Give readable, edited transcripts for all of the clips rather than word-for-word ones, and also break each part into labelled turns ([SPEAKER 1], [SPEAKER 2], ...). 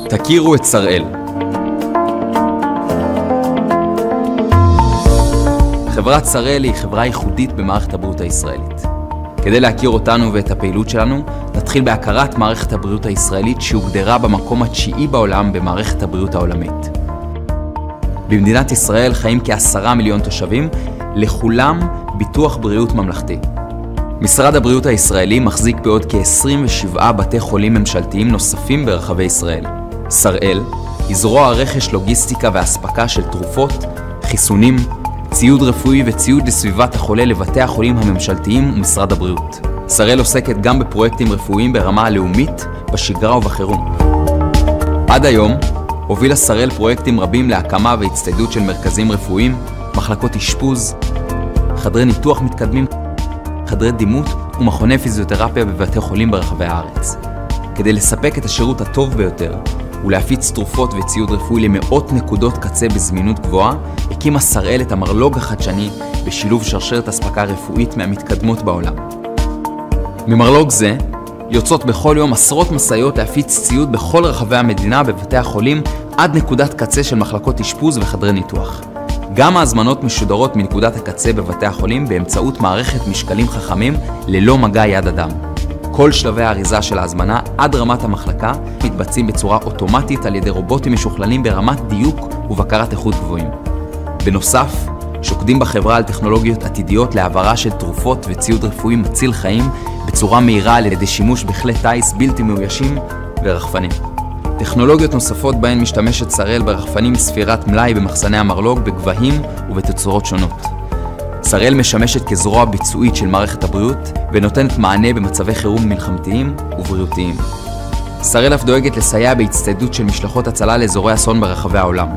[SPEAKER 1] תכירו את שראל. חברת שראל היא חברה ייחודית במערכת הבריאות הישראלית. כדי להכיר אותנו ואת הפעילות שלנו, נתחיל בהכרת מערכת הבריאות הישראלית שהוגדרה במקום התשיעי בעולם במערכת הבריאות העולמית. במדינת ישראל חיים כ10 מיליון תושבים, לכולם ביטוח בריאות ממלכתי. משרד הבריאות הישראלי מחזיק בעוד כ27 בתי חולים ממשלתיים נוספים ברחבי ישראל. שראל היא זרוע רכש לוגיסטיקה והספקה של תרופות, חיסונים, ציוד רפואי וציוד לסביבת החולה לבתי החולים הממשלתיים ומשרד הבריאות. שראל עוסקת גם בפרויקטים רפואיים ברמה הלאומית, בשגרה ובחירום. עד היום הובילה שראל פרויקטים רבים להקמה והצטיידות של מרכזים רפואיים, מחלקות אשפוז, חדרי ניתוח מתקדמים, חדרי דימות ומכוני פיזיותרפיה בבתי חולים ברחבי הארץ. כדי לספק את השירות הטוב ביותר ולהפיץ תרופות וציוד רפואי למאות נקודות קצה בזמינות גבוהה, הקימה שראל את המרלוג החדשני בשילוב שרשרת אספקה רפואית מהמתקדמות בעולם. ממרלוג זה יוצאות בכל יום עשרות מסעיות להפיץ ציוד בכל רחבי המדינה בבתי החולים עד נקודת קצה של מחלקות אשפוז וחדרי ניתוח. גם ההזמנות משודרות מנקודת הקצה בבתי החולים באמצעות מערכת משקלים חכמים ללא מגע יד אדם. כל שלבי האריזה של ההזמנה עד רמת המחלקה מתבצעים בצורה אוטומטית על ידי רובוטים משוכללים ברמת דיוק ובקרת איכות גבוהים. בנוסף, שוקדים בחברה על טכנולוגיות עתידיות להעברה של תרופות וציוד רפואי מציל חיים בצורה מהירה על ידי שימוש בכלי טיס בלתי מאוישים ורחפנים. טכנולוגיות נוספות בהן משתמשת שראל ברחפנים ספירת מלאי במחסני המרלוג בגבהים ובתצורות שונות. שראל משמשת כזרוע ביצועית של מערכת הבריאות ונותנת מענה במצבי חירום מלחמתיים ובריאותיים. שראל אף דואגת לסייע בהצטיידות של משלחות הצלה לאזורי אסון ברחבי העולם.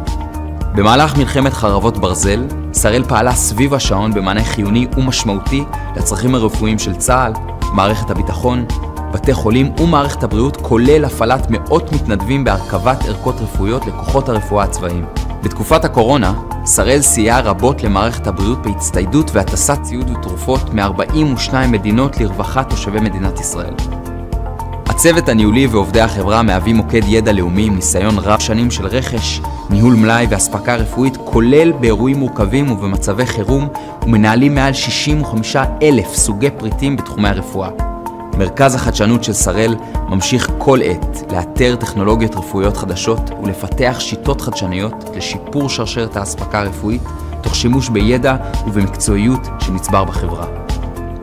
[SPEAKER 1] במהלך מלחמת חרבות ברזל, שראל פעלה סביב השעון במענה חיוני ומשמעותי לצרכים הרפואיים של צה"ל, מערכת הביטחון, בתי חולים ומערכת הבריאות, כולל הפעלת מאות מתנדבים בהרכבת ערכות רפואיות לכוחות הרפואה הצבאיים. בתקופת הקורונה, שראל סייעה רבות למערכת הבריאות בהצטיידות והטסת ציוד ותרופות מ42 מדינות לרווחת תושבי מדינת ישראל. הצוות הניהולי ועובדי החברה מהווים מוקד ידע לאומי עם ניסיון רב שנים של רכש, ניהול מלאי והספקה רפואית, כולל באירועים מורכבים ובמצבי חירום, ומנהלים מעל 65,000 סוגי פריטים בתחומי הרפואה. מרכז החדשנות של שראל ממשיך כל עת לאתר טכנולוגיות רפואיות חדשות ולפתח שיטות חדשניות לשיפור שרשרת האספקה הרפואית, תוך שימוש בידע ובמקצועיות שנצבר בחברה.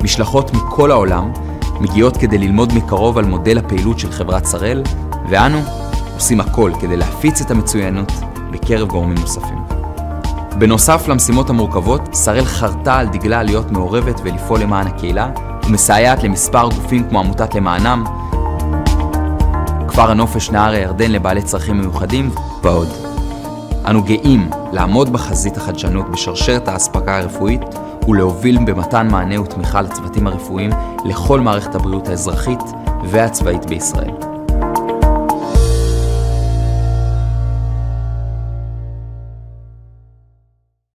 [SPEAKER 1] משלחות מכל העולם מגיעות כדי ללמוד מקרוב על מודל הפעילות של חברת שראל, ואנו עושים הכל כדי להפיץ את המצוינות בקרב גורמים נוספים. בנוסף למשימות המורכבות, שראל חרתה על דגלה להיות מעורבת ולפעול למען הקהילה, ומסייעת למספר גופים כמו עמותת למענם, כפר הנופש נהר הירדן לבעלי צרכים מיוחדים ועוד. אנו גאים לעמוד בחזית החדשנות בשרשרת האספקה הרפואית ולהוביל במתן מענה ותמיכה לצוותים הרפואיים לכל מערכת הבריאות האזרחית והצבאית בישראל.